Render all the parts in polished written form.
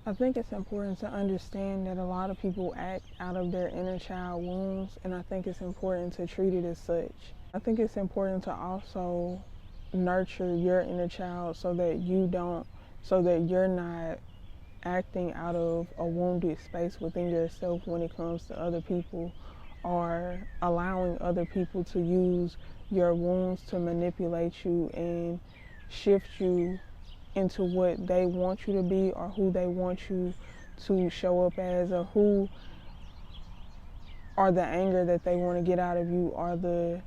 I think it's important to understand that a lot of people act out of their inner child wounds, and I think it's important to treat it as such. I think it's important to also nurture your inner child so that you're not acting out of a wounded space within yourself when it comes to other people, or allowing other people to use your wounds to manipulate you and shift you into what they want you to be or who they want you to show up as, or who or the anger that they want to get out of you, or the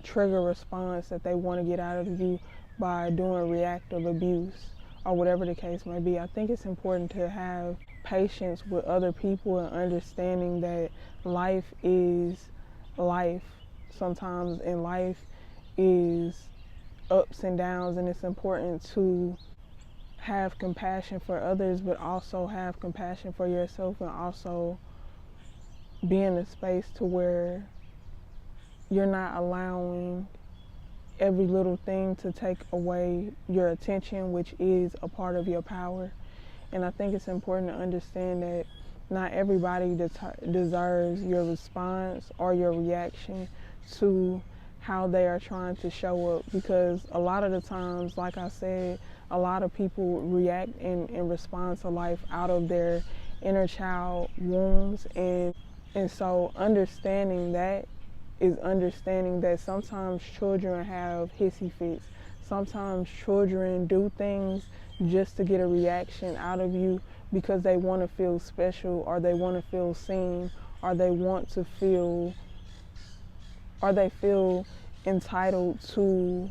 trigger response that they want to get out of you by doing reactive abuse, or whatever the case may be. I think it's important to have patience with other people and understanding that life is life sometimes, and life is ups and downs, and it's important to have compassion for others, but also have compassion for yourself, and also be in a space to where you're not allowing every little thing to take away your attention, which is a part of your power. And I think it's important to understand that not everybody deserves your response or your reaction to how they are trying to show up, because a lot of the times, like I said, a lot of people react and respond to life out of their inner child wounds, and so understanding that is understanding that sometimes children have hissy fits. Sometimes children do things just to get a reaction out of you because they want to feel special, or they want to feel seen, or they want to feel, or they feel entitled to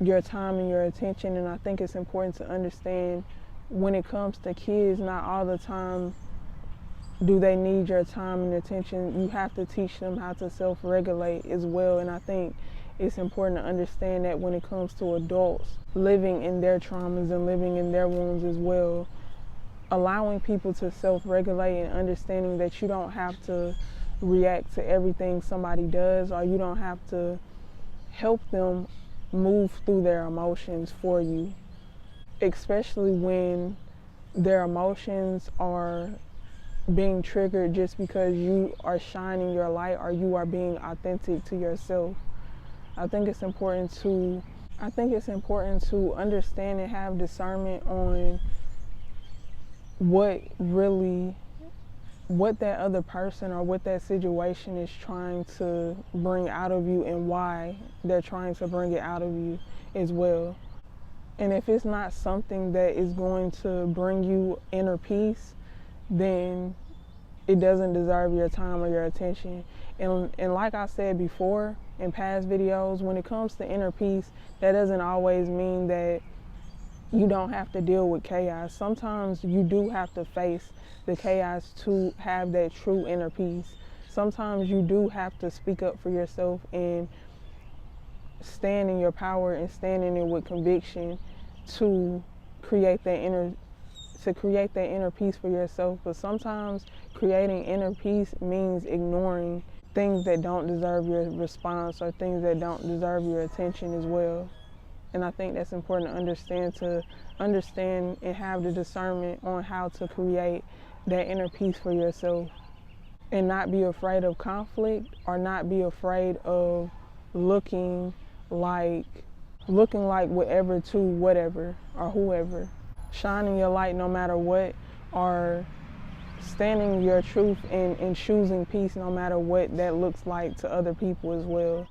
your time and your attention. And I think it's important to understand, when it comes to kids, not all the time do they need your time and attention. You have to teach them how to self-regulate as well. And I think it's important to understand that when it comes to adults living in their traumas and living in their wounds as well, allowing people to self-regulate and understanding that you don't have to react to everything somebody does, or you don't have to help them move through their emotions for you, especially when their emotions are being triggered just because you are shining your light or you are being authentic to yourself. I think it's important to understand and have discernment on what that other person or what that situation is trying to bring out of you, and why they're trying to bring it out of you as well. And if it's not something that is going to bring you inner peace, then it doesn't deserve your time or your attention. And like I said before in past videos, when it comes to inner peace, that doesn't always mean that you don't have to deal with chaos. Sometimes you do have to face the chaos to have that true inner peace. Sometimes you do have to speak up for yourself and stand in your power and stand in it with conviction to create that inner peace for yourself. But sometimes creating inner peace means ignoring things that don't deserve your response, or things that don't deserve your attention as well. And I think that's important to understand and have the discernment on how to create that inner peace for yourself, and not be afraid of conflict, or not be afraid of looking like whatever to whatever or whoever. Shining your light no matter what, or standing your truth and choosing peace no matter what that looks like to other people as well.